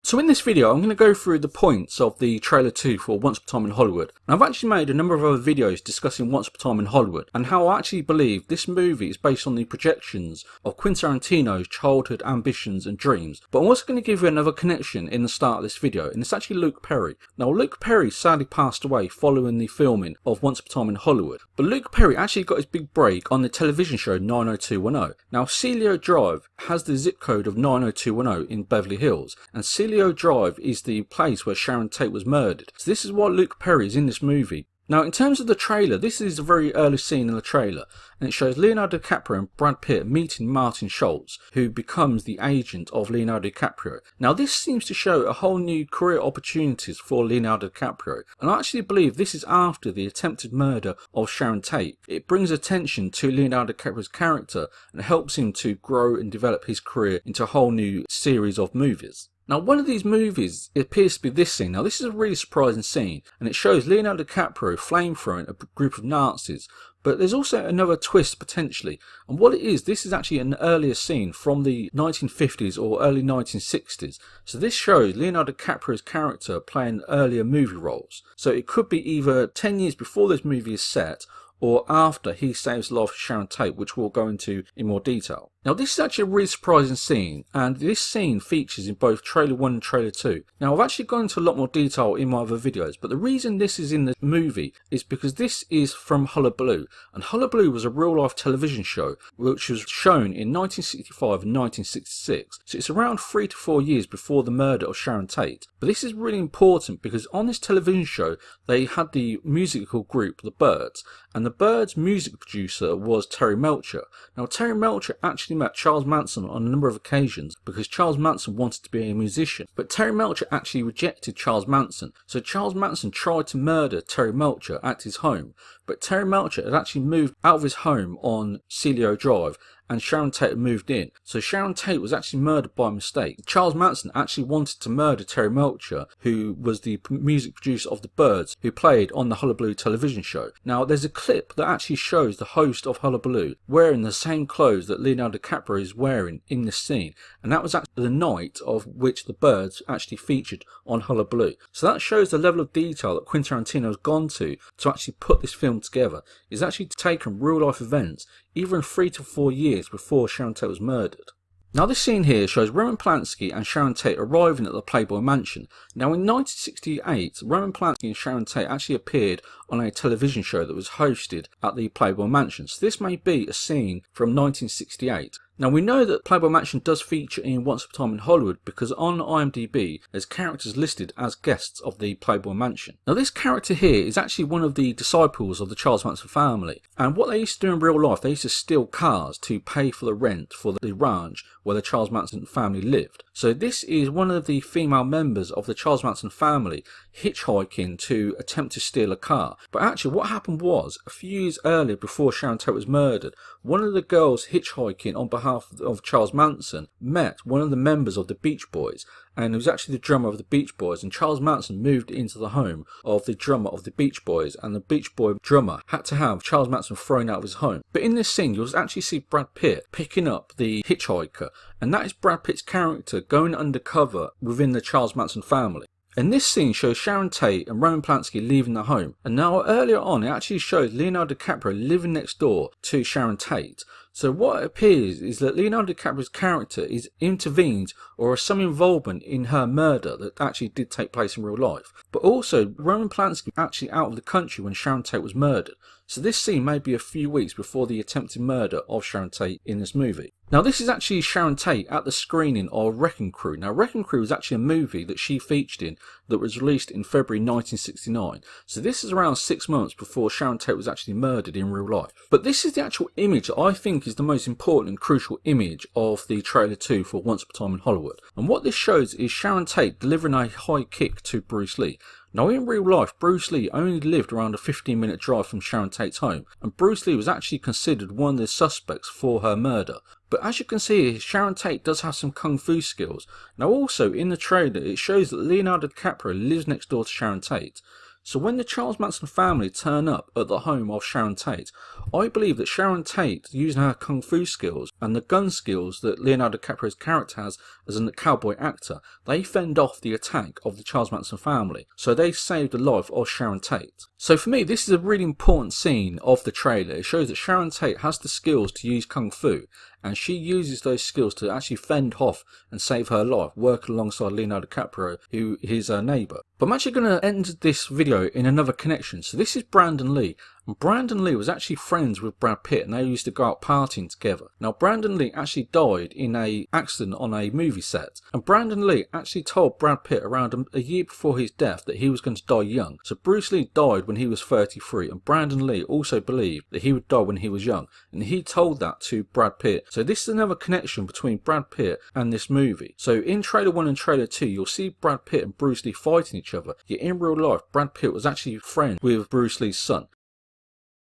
So in this video, I'm going to go through the points of the trailer 2 for Once Upon a Time in Hollywood. And I've actually made a number of other videos discussing Once Upon a Time in Hollywood and how I actually believe this movie is based on the projections of Quentin Tarantino's childhood ambitions and dreams. But I'm also going to give you another connection in the start of this video, and it's actually Luke Perry. Now, Luke Perry sadly passed away following the filming of Once Upon a Time in Hollywood. But Luke Perry actually got his big break on the television show 90210. Now, Celio Drive has the zip code of 90210 in Beverly Hills, and Celio Drive is the place where Sharon Tate was murdered. So this is why Luke Perry is in this movie. Now, in terms of the trailer, this is a very early scene in the trailer, and it shows Leonardo DiCaprio and Brad Pitt meeting Martin Schultz, who becomes the agent of Leonardo DiCaprio. Now, this seems to show a whole new career opportunities for Leonardo DiCaprio, and I actually believe this is after the attempted murder of Sharon Tate. It brings attention to Leonardo DiCaprio's character and helps him to grow and develop his career into a whole new series of movies. Now, one of these movies appears to be this scene. Now, this is a really surprising scene, and it shows Leonardo DiCaprio flamethrowing a group of Nazis. But there's also another twist potentially, and what it is, this is actually an earlier scene from the 1950s or early 1960s. So this shows Leonardo DiCaprio's character playing earlier movie roles. So it could be either 10 years before this movie is set, or after he saves the life of Sharon Tate, which we'll go into in more detail. Now, this is actually a really surprising scene, and this scene features in both trailer 1 and trailer 2. Now, I've actually gone into a lot more detail in my other videos, but the reason this is in the movie is because this is from Hullabaloo, and Hullabaloo was a real-life television show which was shown in 1965 and 1966, so it's around 3 to 4 years before the murder of Sharon Tate. But this is really important because on this television show, they had the musical group The Byrds, and The Byrds' music producer was Terry Melcher. Now, Terry Melcher actually met Charles Manson on a number of occasions because Charles Manson wanted to be a musician, but Terry Melcher actually rejected Charles Manson. So Charles Manson tried to murder Terry Melcher at his home, but Terry Melcher had actually moved out of his home on Celio Drive, and Sharon Tate had moved in. So Sharon Tate was actually murdered by mistake. Charles Manson actually wanted to murder Terry Melcher, who was the music producer of The Byrds, who played on the Hullabaloo television show. Now, there's a clip that actually shows the host of Hullabaloo wearing the same clothes that Leonardo DiCaprio is wearing in this scene, and that was actually the night of which The Byrds actually featured on Hullabaloo. So that shows the level of detail that Quentin Tarantino has gone to actually put this film together. It's actually taken real life events even 3 to 4 years before Sharon Tate was murdered. Now, this scene here shows Roman Polanski and Sharon Tate arriving at the Playboy Mansion. Now, in 1968, Roman Polanski and Sharon Tate actually appeared on a television show that was hosted at the Playboy Mansion. So this may be a scene from 1968. Now, we know that Playboy Mansion does feature in Once Upon a Time in Hollywood because on IMDb there's characters listed as guests of the Playboy Mansion. Now, this character here is actually one of the disciples of the Charles Manson family, and what they used to do in real life, they used to steal cars to pay for the rent for the ranch where the Charles Manson family lived. So this is one of the female members of the Charles Manson family hitchhiking to attempt to steal a car. But actually what happened was, a few years earlier before Sharon Tate was murdered, one of the girls hitchhiking on behalf of Charles Manson met one of the members of the Beach Boys, and it was actually the drummer of the Beach Boys, and Charles Manson moved into the home of the drummer of the Beach Boys, and the Beach Boy drummer had to have Charles Manson thrown out of his home. But in this scene you'll actually see Brad Pitt picking up the hitchhiker, and that is Brad Pitt's character going undercover within the Charles Manson family. And this scene shows Sharon Tate and Roman Polanski leaving the home. And now earlier on it actually shows Leonardo DiCaprio living next door to Sharon Tate. So what appears is that Leonardo DiCaprio's character is intervened or has some involvement in her murder that actually did take place in real life. But also Roman Polanski actually out of the country when Sharon Tate was murdered. So this scene may be a few weeks before the attempted murder of Sharon Tate in this movie. Now, this is actually Sharon Tate at the screening of Wrecking Crew. Now, Wrecking Crew was actually a movie that she featured in that was released in February 1969. So this is around 6 months before Sharon Tate was actually murdered in real life. But this is the actual image that I think is the most important and crucial image of the trailer 2 for Once Upon a Time in Hollywood. And what this shows is Sharon Tate delivering a high kick to Bruce Lee. Now, in real life, Bruce Lee only lived around a 15-minute drive from Sharon Tate's home, and Bruce Lee was actually considered one of the suspects for her murder. But as you can see here, Sharon Tate does have some kung fu skills. Now, also in the trailer, it shows that Leonardo DiCaprio lives next door to Sharon Tate. So when the Charles Manson family turn up at the home of Sharon Tate, I believe that Sharon Tate, using her kung fu skills, and the gun skills that Leonardo DiCaprio's character has as a cowboy actor, they fend off the attack of the Charles Manson family. So they saved the life of Sharon Tate. So for me, this is a really important scene of the trailer. It shows that Sharon Tate has the skills to use Kung Fu, and she uses those skills to actually fend off and save her life, working alongside Leonardo DiCaprio, who is her neighbour. But I'm actually going to end this video in another connection. So this is Brandon Lee. And Brandon Lee was actually friends with Brad Pitt, and they used to go out partying together. Now Brandon Lee actually died in an accident on a movie set, and Brandon Lee actually told Brad Pitt around a year before his death that he was going to die young. So Bruce Lee died when he was 33, and Brandon Lee also believed that he would die when he was young, and he told that to Brad Pitt. So this is another connection between Brad Pitt and this movie. So in trailer 1 and trailer 2, you'll see Brad Pitt and Bruce Lee fighting each other, yet in real life Brad Pitt was actually friends with Bruce Lee's son.